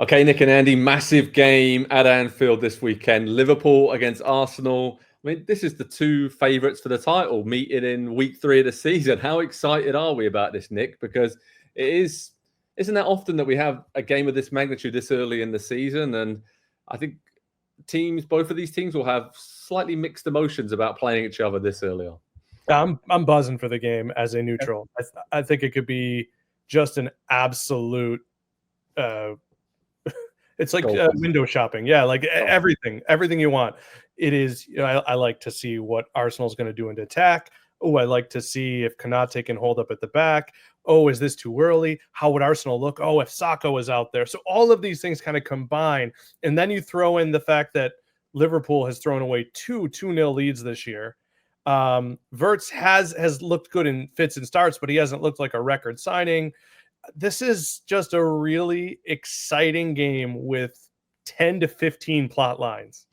Okay, Nick and Andy, massive game at Anfield this weekend. Liverpool against Arsenal. I mean, this is the two favourites for the title meeting in week 3 of the season. How excited are we about this, Nick? Because isn't that often that we have a game of this magnitude this early in the season? And I think both of these teams will have slightly mixed emotions about playing each other this early on. I'm buzzing for the game as a neutral. I think it could be just an absolute. It's like window shopping. Yeah, like everything you want. It is. I like to see what Arsenal's going to do in attack. Oh, I like to see if Konate can hold up at the back. Oh, is this too early? How would Arsenal look? Oh, if Saka was out there. So all of these things kind of combine. And then you throw in the fact that Liverpool has thrown away 2-0 leads this year. Wirtz has looked good in fits and starts, but he hasn't looked like a record signing. This is just a really exciting game with 10 to 15 plot lines.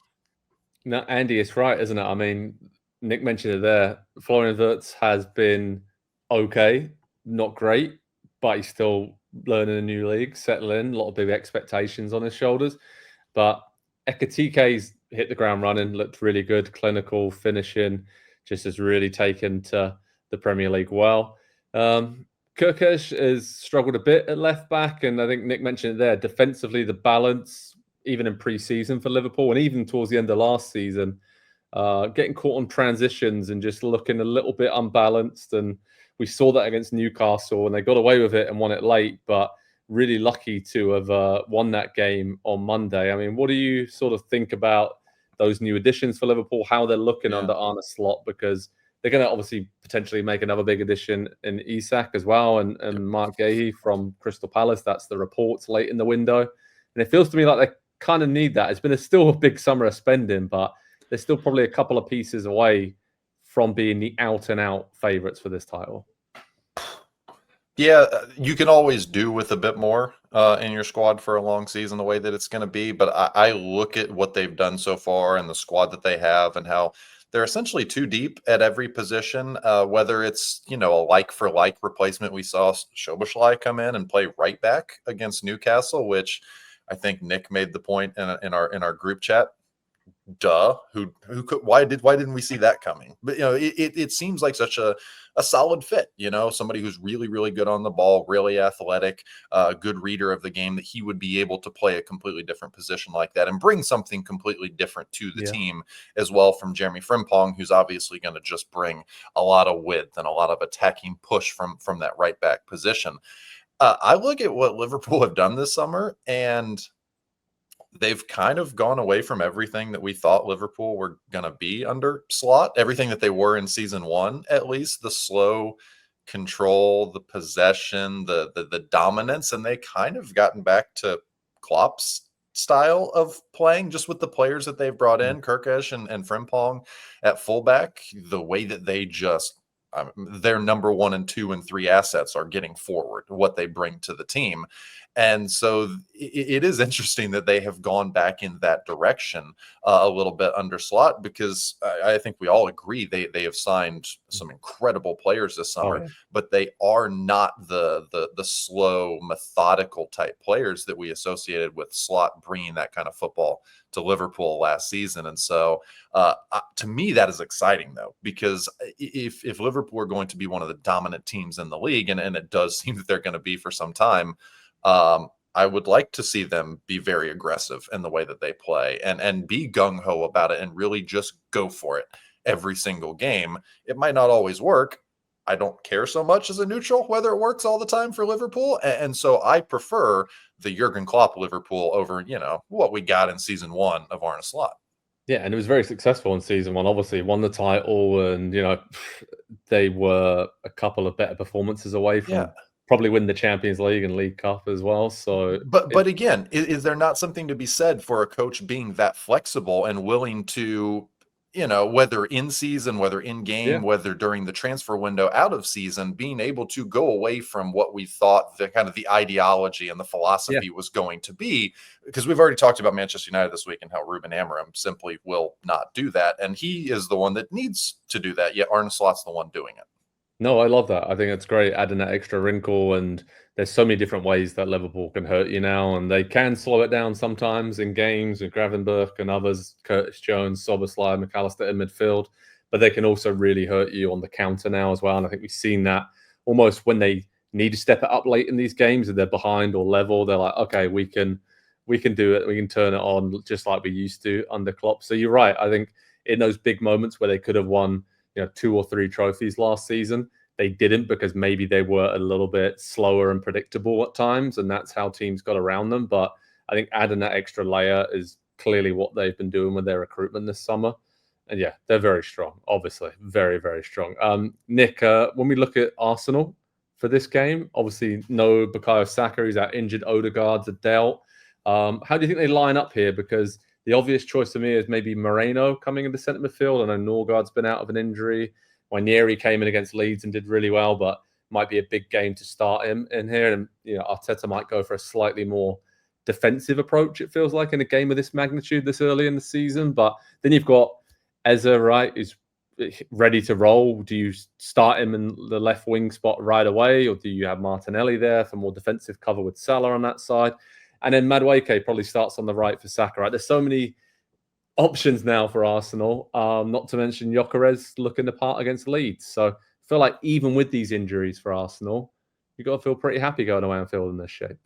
No, Andy, it's right, isn't it? I mean, Nick mentioned it there. Florian Wirtz has been okay, not great, but he's still learning a new league, settling, a lot of big expectations on his shoulders. But Ekitike's hit the ground running, looked really good, clinical, finishing, just has really taken to the Premier League well. Kirkesh has struggled a bit at left back, and I think Nick mentioned it there. Defensively, the balance, even in pre-season for Liverpool, and even towards the end of last season, getting caught on transitions and just looking a little bit unbalanced. And we saw that against Newcastle, and they got away with it and won it late, but really lucky to have won that game on Monday. I mean, what do you sort of think about those new additions for Liverpool, how they're looking under Arne Slot? Because they're going to obviously potentially make another big addition in Isak as well, and Mark Gahey from Crystal Palace. That's the reports late in the window. And it feels to me like they kind of need that. It's been still a big summer of spending, but they're still probably a couple of pieces away from being the out-and-out favourites for this title. Yeah, you can always do with a bit more in your squad for a long season, the way that it's going to be. But I look at what they've done so far and the squad that they have and how they're essentially too deep at every position, whether it's, a like-for-like replacement. We saw Szoboszlai come in and play right back against Newcastle, which I think Nick made the point in our group chat. Why didn't we see that coming? But it seems like such a solid fit, somebody who's really, really good on the ball, really athletic, good reader of the game, that he would be able to play a completely different position like that and bring something completely different to the team as well from Jeremy Frimpong, who's obviously going to just bring a lot of width and a lot of attacking push from that right back position. I look at what Liverpool have done this summer, and they've kind of gone away from everything that we thought Liverpool were going to be under Slot, everything that they were in season 1, at least the slow control, the possession, the dominance, and they kind of gotten back to Klopp's style of playing, just with the players that they've brought in, Kirkesh and Frimpong at fullback, the way that they just their number 1 and 2 and 3 assets are getting forward, what they bring to the team. And so it is interesting that they have gone back in that direction a little bit under Slot, because I think we all agree they have signed some incredible players this summer, but they are not the slow, methodical type players that we associated with Slot bringing that kind of football to Liverpool last season. And so to me, that is exciting, though, because if Liverpool are going to be one of the dominant teams in the league, and it does seem that they're going to be for some time, I would like to see them be very aggressive in the way that they play and be gung-ho about it and really just go for it every single game. It might not always work. I don't care so much as a neutral whether it works all the time for Liverpool. And so I prefer the Jurgen Klopp Liverpool over, what we got in season 1 of Arne Slot. Yeah, and it was very successful in season 1. Obviously, won the title, and they were a couple of better performances away from probably win the Champions League and League Cup as well. So, but again, is there not something to be said for a coach being that flexible and willing to, whether in season, whether in game, whether during the transfer window, out of season, being able to go away from what we thought the kind of the ideology and the philosophy was going to be? Because we've already talked about Manchester United this week and how Ruben Amorim simply will not do that. And he is the one that needs to do that, yet Arne Slot's the one doing it. No, I love that. I think it's great, adding that extra wrinkle and there's so many different ways that Liverpool can hurt you now, and they can slow it down sometimes in games with Gravenberch and others, Curtis Jones, Szoboszlai, McAllister in midfield, but they can also really hurt you on the counter now as well. And I think we've seen that almost when they need to step it up late in these games and they're behind or level, they're like, okay, we can do it. We can turn it on just like we used to under Klopp. So you're right. I think in those big moments where they could have won, 2 or 3 trophies last season, they didn't because maybe they were a little bit slower and predictable at times, and that's how teams got around them. But I think adding that extra layer is clearly what they've been doing with their recruitment this summer. And yeah, they're very strong, obviously. Very, very strong. Nick, when we look at Arsenal for this game, obviously no Bukayo Saka, he's out injured, Odegaard's a dealt. How do you think they line up here? Because the obvious choice for me is maybe Moreno coming into centre midfield. I know Norgard's been out of an injury. Winieri came in against Leeds and did really well, but might be a big game to start him in here. And Arteta might go for a slightly more defensive approach, it feels like, in a game of this magnitude this early in the season. But then you've got Eze, right, who's ready to roll. Do you start him in the left wing spot right away, or do you have Martinelli there for more defensive cover with Salah on that side? And then Madueke probably starts on the right for Saka, right? There's so many options now for Arsenal, not to mention Gyökeres looking the part against Leeds. So I feel like even with these injuries for Arsenal, you've got to feel pretty happy going to Anfield in this shape.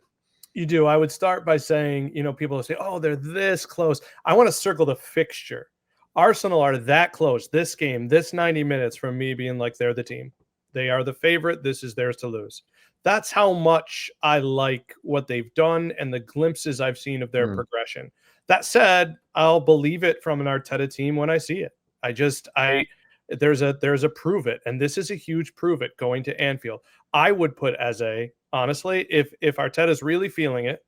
You do. I would start by saying, people say, oh, they're this close. I want to circle the fixture. Arsenal are that close. This game, this 90 minutes from me being like they're the team. They are the favorite. This is theirs to lose. That's how much I like what they've done and the glimpses I've seen of their progression. That said, I'll believe it from an Arteta team when I see it. There's a prove it, and this is a huge prove it going to Anfield. I would put honestly, if Arteta's really feeling it,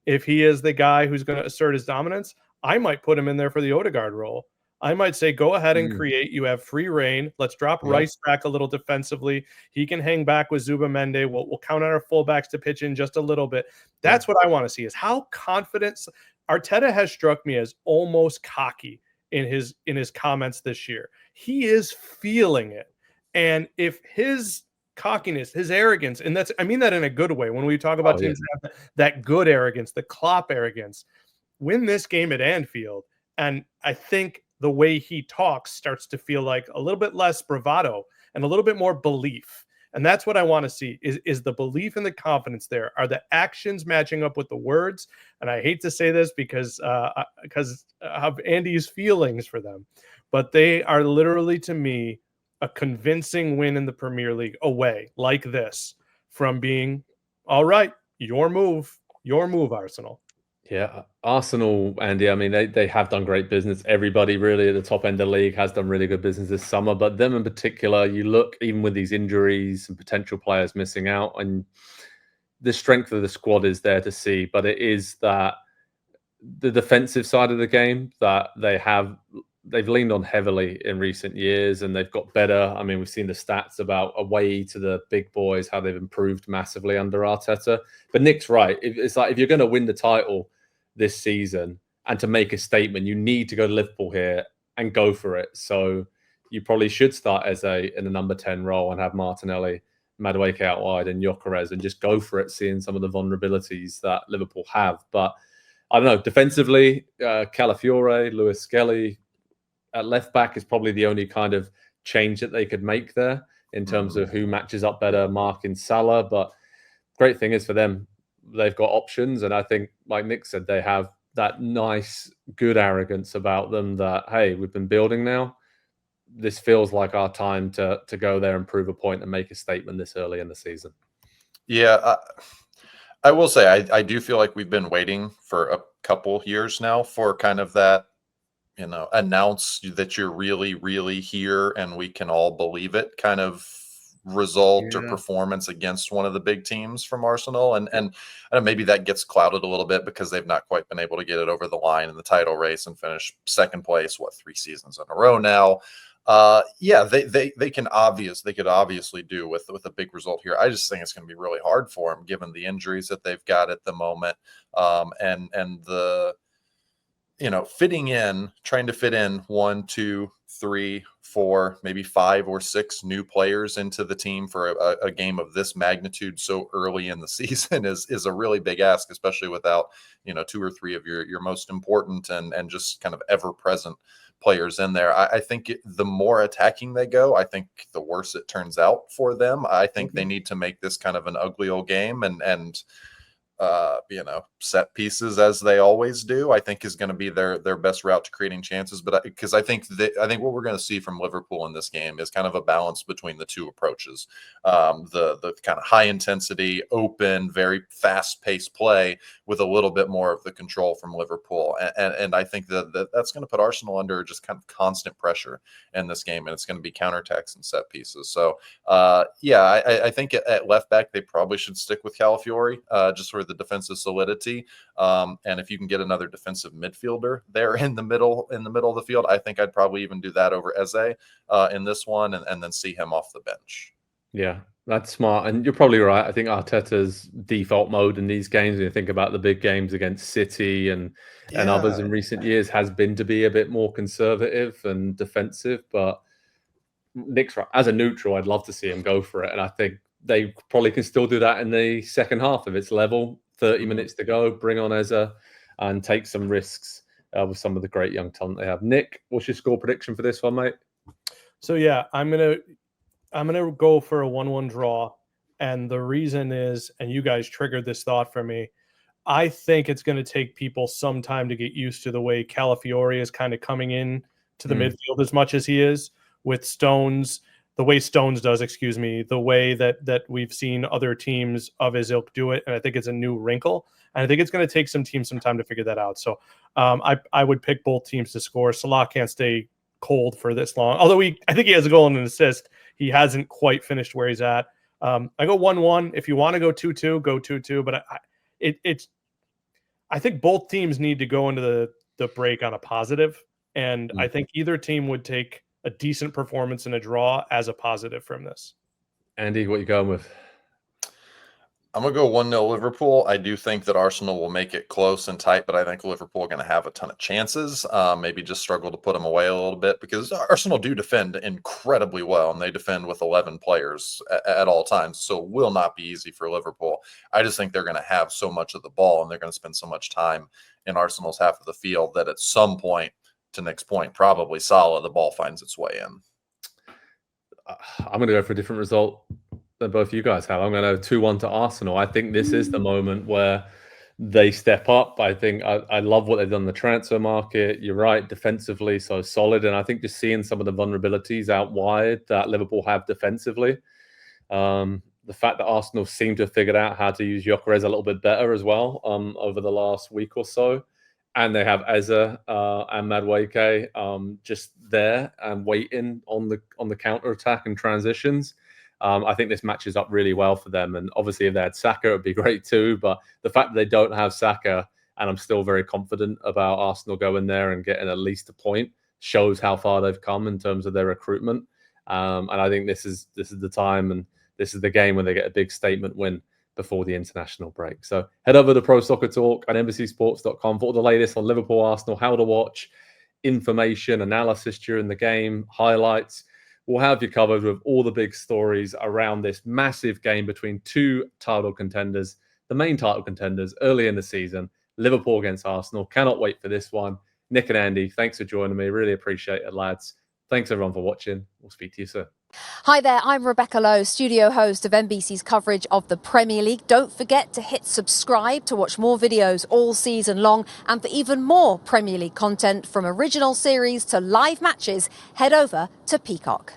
if he is the guy who's going to assert his dominance, I might put him in there for the Odegaard role. I might say, go ahead and create. You have free reign. Let's drop Rice back a little defensively. He can hang back with Zubamende. We'll count on our fullbacks to pitch in just a little bit. That's what I want to see, is how confident Arteta has struck me as almost cocky in his comments this year. He is feeling it. And if his cockiness, his arrogance, and I mean that in a good way, when we talk about teams that have that good arrogance, the Klopp arrogance, win this game at Anfield, and I think the way he talks starts to feel like a little bit less bravado and a little bit more belief. And that's what I want to see is the belief and the confidence there. Are the actions matching up with the words? And I hate to say this because of Andy's feelings for them, but they are literally, to me, a convincing win in the Premier League away like this from being, all right, your move, Arsenal. Yeah, Arsenal, Andy, I mean, they have done great business. Everybody really at the top end of the league has done really good business this summer. But them in particular, you look, even with these injuries and potential players missing out, and the strength of the squad is there to see. But it is that the defensive side of the game that they've leaned on heavily in recent years, and they've got better. I mean, we've seen the stats about away to the big boys, how they've improved massively under Arteta. But Nick's right. It's like, if you're going to win the title this season and to make a statement, you need to go to Liverpool here and go for it. So you probably should start Eze in a number 10 role and have Martinelli, Madueke out wide, and Gyökeres, and just go for it, seeing some of the vulnerabilities that Liverpool have. But I don't know, defensively, Calafiore, Lewis Skelly at left back is probably the only kind of change that they could make there in terms of who matches up better, Mark and Salah. But great thing is for them, they've got options. And I think, like Nick said, they have that nice, good arrogance about them that, hey, we've been building now. This feels like our time to go there and prove a point and make a statement this early in the season. Yeah, I will say I do feel like we've been waiting for a couple years now for kind of that, announce that you're really, really here and we can all believe it kind of result or performance against one of the big teams from Arsenal. And maybe that gets clouded a little bit because they've not quite been able to get it over the line in the title race and finish second place, 3 seasons in a row now. They could obviously do with a big result here. I just think it's going to be really hard for them given the injuries that they've got at the moment. And the, trying to fit in 1, 2, 3, 4, maybe 5 or 6 new players into the team for a game of this magnitude so early in the season is a really big ask, especially without, 2 or 3 of your most important and just kind of ever present players in there. I think the more attacking they go, I think the worse it turns out for them. I think they need to make this kind of an ugly old game and set pieces, as they always do, I think is going to be their best route to creating chances. But because I think what we're going to see from Liverpool in this game is kind of a balance between the two approaches. The kind of high intensity, open, very fast paced play with a little bit more of the control from Liverpool. And I think that's going to put Arsenal under just kind of constant pressure in this game. And it's going to be counterattacks and set pieces. So I think at left back, they probably should stick with Calafiori, just for the defensive solidity. And if you can get another defensive midfielder there in the middle of the field, I think I'd probably even do that over Eze in this one, and then see him off the bench. Yeah, that's smart. And you're probably right. I think Arteta's default mode in these games, when you think about the big games against City and others in recent years, has been to be a bit more conservative and defensive. But Nick's right. As a neutral, I'd love to see him go for it. And I think they probably can still do that in the second half if it's level. 30 minutes to go, bring on Eze and take some risks with some of the great young talent they have. Nick, what's your score prediction for this one, mate? So yeah, I'm gonna go for a 1-1 draw, and the reason is, and you guys triggered this thought for me, I think it's going to take people some time to get used to the way Calafiori is kind of coming in to the midfield as much as he is with Stones. The way Stones does, the way that we've seen other teams of his ilk do it. And I think it's a new wrinkle. And I think it's going to take some teams some time to figure that out. So I would pick both teams to score. Salah can't stay cold for this long. Although I think he has a goal and an assist. He hasn't quite finished where he's at. I go 1-1. If you want to go 2-2, go 2-2. But I think both teams need to go into the break on a positive. And I think either team would take a decent performance and a draw as a positive from this. Andy, what are you going with? I'm going to go 1-0 Liverpool. I do think that Arsenal will make it close and tight, but I think Liverpool are going to have a ton of chances. Maybe just struggle to put them away a little bit, because Arsenal do defend incredibly well, and they defend with 11 players at all times. So it will not be easy for Liverpool. I just think they're going to have so much of the ball, and they're going to spend so much time in Arsenal's half of the field that at some point, to Nick's point, probably Salah, the ball finds its way in. I'm going to go for a different result than both you guys have. I'm going to 2-1 to Arsenal. I think this is the moment where they step up. I think I love what they've done in the transfer market. You're right, defensively so solid. And I think just seeing some of the vulnerabilities out wide that Liverpool have defensively, the fact that Arsenal seem to have figured out how to use Gyökeres a little bit better as well over the last week or so. And they have Eze and Matchweek just there and waiting on the counter attack and transitions. I think this matches up really well for them. And obviously, if they had Saka, it would be great too. But the fact that they don't have Saka, and I'm still very confident about Arsenal going there and getting at least a point, shows how far they've come in terms of their recruitment. And I think this is the time, and this is the game when they get a big statement win before the international break. So head over to Pro Soccer Talk at NBCSports.com for all the latest on Liverpool, Arsenal, how to watch, information, analysis during the game, highlights. We'll have you covered with all the big stories around this massive game between two title contenders, the main title contenders early in the season, Liverpool against Arsenal. Cannot wait for this one. Nick and Andy, thanks for joining me. Really appreciate it, lads. Thanks everyone for watching. We'll speak to you soon. Hi there, I'm Rebecca Lowe, studio host of NBC's coverage of the Premier League. Don't forget to hit subscribe to watch more videos all season long. And for even more Premier League content, from original series to live matches, head over to Peacock.